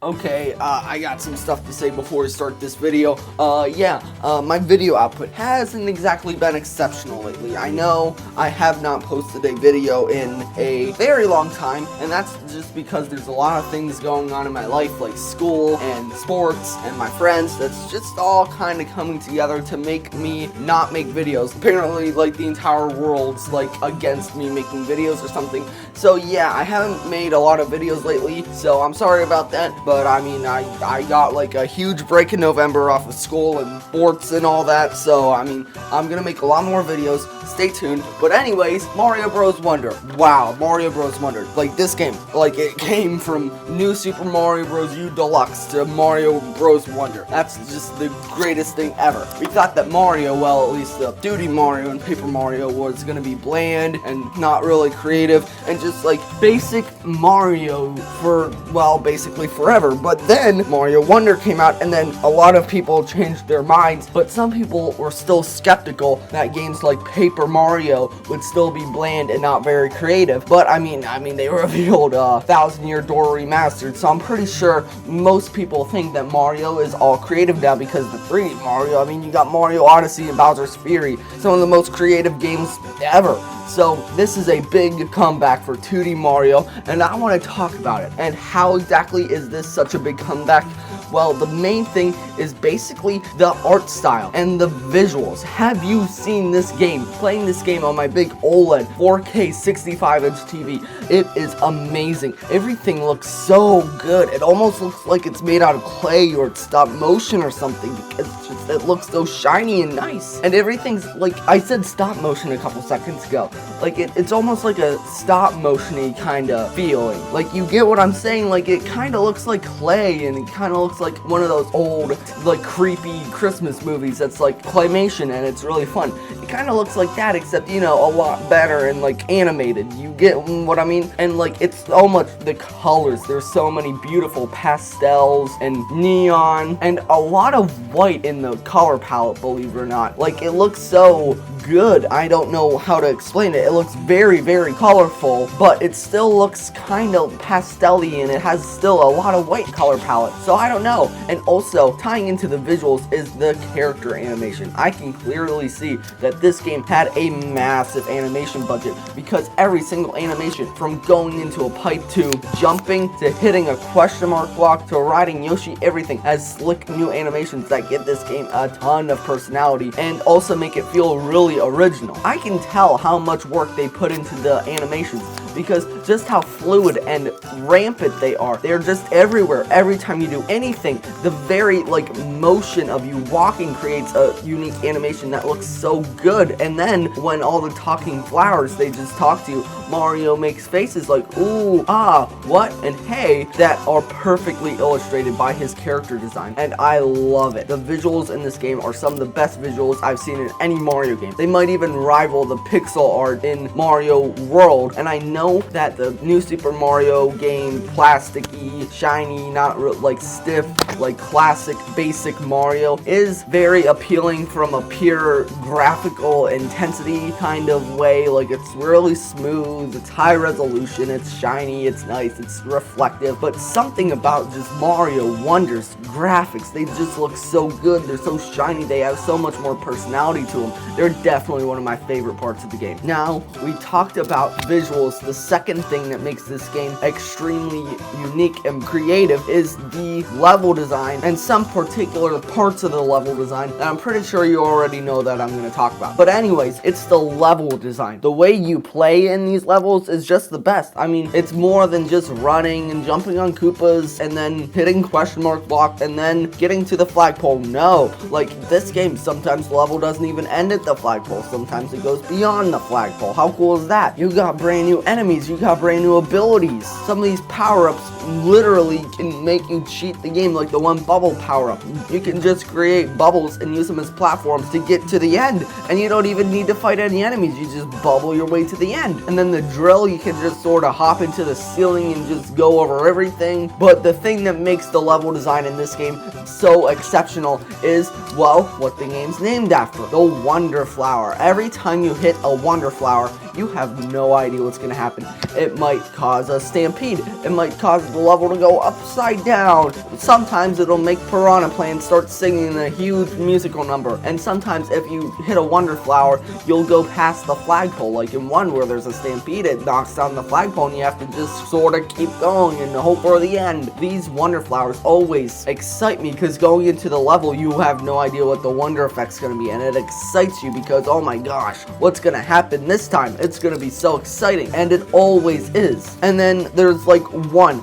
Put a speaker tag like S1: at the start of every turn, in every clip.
S1: Okay, I got some stuff to say before we start this video. My video output hasn't exactly been exceptional lately. I know I have not posted a video in a very long time, and that's just because there's a lot of things going on in my life, like school and sports and my friends. That's just all kind of coming together to make me not make videos. Apparently, like, the entire world's, like, against me making videos or something. So yeah, I haven't made a lot of videos lately, so I'm sorry about that. But I mean, I got like a huge break in November off of school and sports and all that, so I mean, I'm gonna make a lot more videos. Stay tuned. But anyways, Mario Bros. Wonder. Wow, Mario Bros. Wonder. Like, this game, like, it came from New Super Mario Bros. U Deluxe to Mario Bros. Wonder. That's just the greatest thing ever. We thought that Mario, well, at least the 2D Mario and Paper Mario, was gonna be bland and not really creative and just like basic Mario for, well, basically forever. But then Mario Wonder came out, and then a lot of people changed their minds, but some people were still skeptical that games like Paper Mario would still be bland and not very creative. But I mean they revealed Thousand Year Door Remastered, so I'm pretty sure most people think that Mario is all creative now because the 3D Mario, I mean, you got Mario Odyssey and Bowser's Fury, some of the most creative games ever. So this is a big comeback for 2D Mario, and I want to talk about it. And how exactly is this such a big comeback? Well, the main thing is basically the art style and the visuals. Have you seen this game? Playing this game on my big OLED 4K 65-inch TV. It is amazing. Everything looks so good. It almost looks like it's made out of clay or it's stop motion or something, because it looks so shiny and nice. And everything's like, I said stop motion a couple seconds ago. Like, it's almost like a stop motion-y kind of feeling. Like, you get what I'm saying? Like, it kind of looks like clay, and it kind of looks like one of those old, like, creepy Christmas movies that's like claymation, and it's really fun. It kind of looks like that, except, you know, a lot better and like animated. You get what I mean? And like, it's so much, the colors, there's so many beautiful pastels and neon and a lot of white in the color palette, believe it or not. Like, it looks so good. I don't know how to explain it. It looks very, very colorful, but it still looks kind of pastel-y, and it has still a lot of white color palette. So I don't know. And also, tying into the visuals is the character animation. I can clearly see that this game had a massive animation budget, because every single animation, from going into a pipe to jumping to hitting a question mark block to riding Yoshi, everything has slick new animations that give this game a ton of personality and also make it feel really original. I can tell how much work they put into the animations, because just how fluid and rampant they are. They're just everywhere. Every time you do anything, the very, like, motion of you walking creates a unique animation that looks so good. And then when all the talking flowers, they just talk to you, Mario makes faces like, ooh, ah, what, and hey, that are perfectly illustrated by his character design. And I love it. The visuals in this game are some of the best visuals I've seen in any Mario game. They might even rival the pixel art in Mario World. And I know that the New Super Mario game, plasticky, shiny, not like stiff, like classic, basic Mario, is very appealing from a pure graphical intensity kind of way. Like, it's really smooth, it's high resolution, it's shiny, it's nice, it's reflective. But something about just Mario Wonder's graphics, they just look so good, they're so shiny, they have so much more personality to them. They're definitely one of my favorite parts of the game. Now, we talked about visuals. The second thing that makes this game extremely unique and creative is the level design, and some particular parts of the level design that I'm pretty sure you already know that I'm going to talk about. But anyways, it's the level design. The way you play in these levels is just the best. I mean, it's more than just running and jumping on Koopas and then hitting question mark block and then getting to the flagpole. No, like, this game, sometimes the level doesn't even end at the flagpole. Sometimes it goes beyond the flagpole. How cool is that? You got brand new enemies, you got brand new abilities. Some of these power-ups literally can make you cheat the game, like the one bubble power-up. You can just create bubbles and use them as platforms to get to the end, and you don't even need to fight any enemies. You just bubble your way to the end. And then the drill, you can just sort of hop into the ceiling and just go over everything. But the thing that makes the level design in this game so exceptional is, well, what the game's named after, the Wonder Flower. Every time you hit a Wonder Flower, you have no idea what's gonna happen. It might cause a stampede. It might cause the level to go upside down. Sometimes it'll make Piranha Plant start singing a huge musical number. And sometimes if you hit a Wonder Flower, you'll go past the flagpole. Like in one where there's a stampede, it knocks down the flagpole and you have to just sort of keep going and hope for the end. These Wonder Flowers always excite me because going into the level, you have no idea what the Wonder Effect's going to be, and it excites you because, oh my gosh, what's going to happen this time? It's going to be so exciting, and it always is. And then there's like one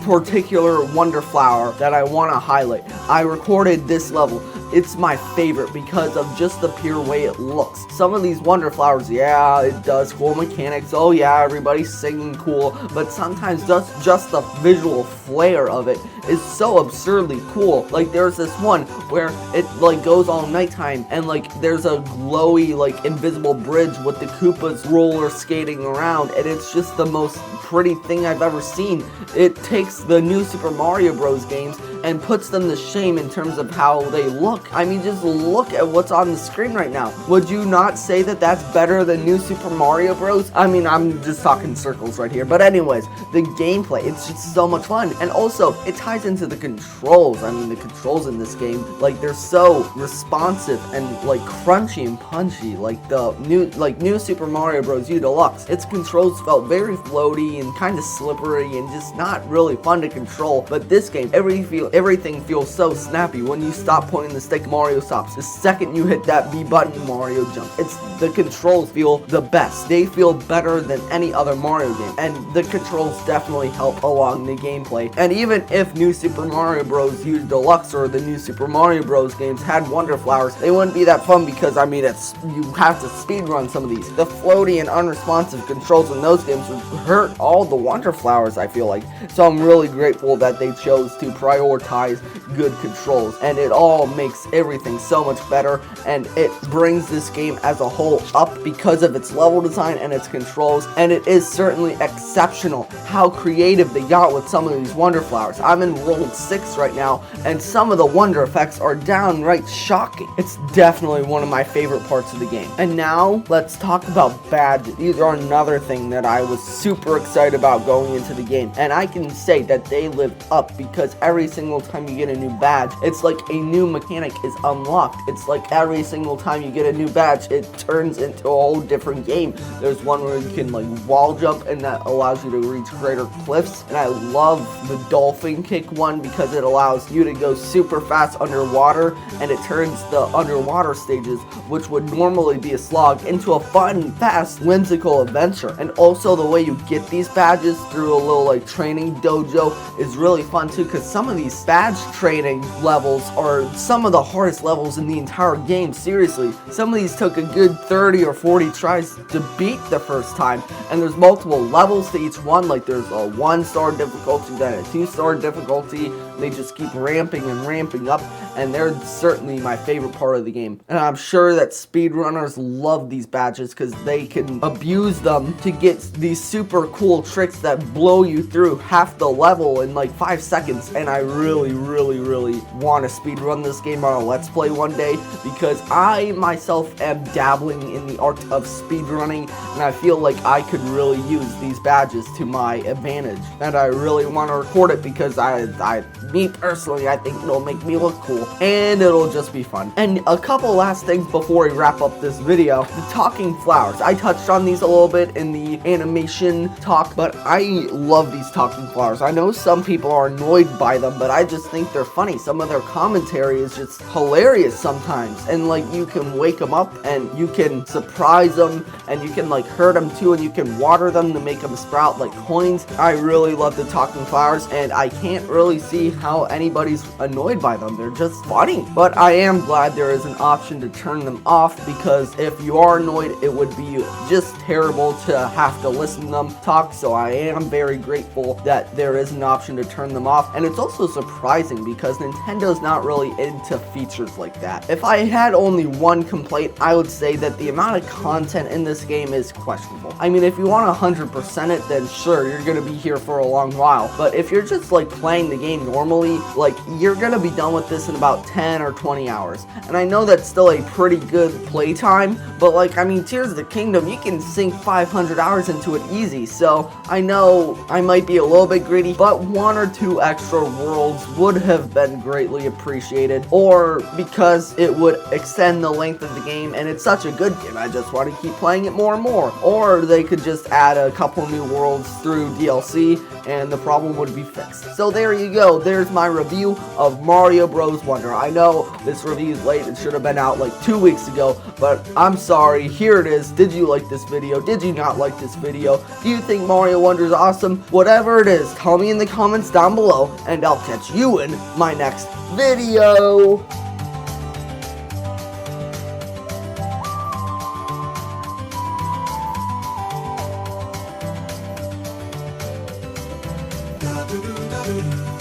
S1: particular Wonder Flower that I want to highlight. I recorded this level. It's my favorite because of just the pure way it looks. Some of these Wonder Flowers, yeah, it does cool mechanics. Oh yeah, everybody's singing cool. But sometimes just the visual flair of it is so absurdly cool. Like there's this one where it like goes all nighttime and like there's a glowy like invisible bridge with the Koopas roller skating around, and it's just the most pretty thing I've ever seen. It takes the new Super Mario Bros. Games and puts them to shame in terms of how they look. I mean, just look at what's on the screen right now. Would you not say that that's better than new Super Mario Bros? I mean, I'm just talking circles right here. But anyways, the gameplay, it's just so much fun. And also, it ties into the controls. I mean, the controls in this game, like, they're so responsive and, like, crunchy and punchy. Like, the new Super Mario Bros. U Deluxe, its controls felt very floaty and kind of slippery and just not really fun to control. But this game, everything feels so snappy. When you stop pointing the stick, Mario stops. The second you hit that B button, Mario jumps. The controls feel the best. They feel better than any other Mario game, and the controls definitely help along the gameplay. And even if new Super Mario Bros. U Deluxe or the new Super Mario Bros. Games had Wonder Flowers, they wouldn't be that fun because, I mean, you have to speedrun some of these. The floaty and unresponsive controls in those games would hurt all the Wonder Flowers, I feel like. So I'm really grateful that they chose to prioritize good controls, and it all makes everything so much better, and it brings this game as a whole up because of its level design and its controls, and it is certainly exceptional how creative they got with some of these Wonder Flowers. I'm in World 6 right now, and some of the Wonder effects are downright shocking. It's definitely one of my favorite parts of the game. And now, let's talk about badges. These are another thing that I was super excited about going into the game, and I can say that they lived up because every single time you get a new badge, it's like a new mechanic is unlocked. It's like every single time you get a new badge, it turns into a whole different game. There's one where you can like wall jump, and that allows you to reach greater cliffs, and I love the dolphin kick one because it allows you to go super fast underwater, and it turns the underwater stages, which would normally be a slog, into a fun, fast, whimsical adventure. And also the way you get these badges through a little like training dojo is really fun too, because some of these badge training levels are some of the hardest levels in the entire game. Seriously, some of these took a good 30 or 40 tries to beat the first time, and there's multiple levels to each one. Like there's a 1-star difficulty, then a 2-star difficulty. They just keep ramping and ramping up, and they're certainly my favorite part of the game. And I'm sure that speedrunners love these badges because they can abuse them to get these super cool tricks that blow you through half the level in like 5 seconds. And I really want to speedrun this game on a Let's Play one day, because I myself am dabbling in the art of speedrunning, and I feel like I could really use these badges to my advantage. And I really want to record it because me personally, I think it'll make me look cool, and it'll just be fun. And a couple last things before we wrap up this video. The talking flowers. I touched on these a little bit in the animation talk, but I love these talking flowers. I know some people are annoyed by them, but I just think they're funny. Some of their commentary is just hilarious sometimes, and like you can wake them up and you can surprise them, and you can like hurt them too, and you can water them to make them sprout like coins. I really love the talking flowers, and I can't really see how anybody's annoyed by them. They're just funny. But I am glad there is an option to turn them off, because if you are annoyed, it would be just terrible to have to listen to them talk. So I am very grateful that there is an option to turn them off. And it's also surprising because Nintendo's not really into features like that. If I had only one complaint, I would say that the amount of content in this game is questionable. I mean, if you want 100% it, then sure, you're gonna be here for a long while. But if you're just like playing the game normally, like you're gonna be done with this in about 10 or 20 hours. And I know that's still a pretty good playtime, but like, I mean, Tears of the Kingdom, you can sink 500 hours into it easy. So I know I might be a little bit greedy, but 1 or 2 extra worlds would have been greatly appreciated, or because it would extend the length of the game, and it's such a good game, I just want to keep playing it more and more. Or they could just add a couple new worlds through DLC, and the problem would be fixed. So there you go, there's my review of Mario Bros. Wonder. I know this review is late, it should have been out like 2 weeks ago, but I'm sorry, here it is. Did you like this video? Did you not like this video? Do you think Mario Wonder is awesome? Whatever it is, tell me in the comments down below, and I'll catch you in my next video.
S2: Da do do da do.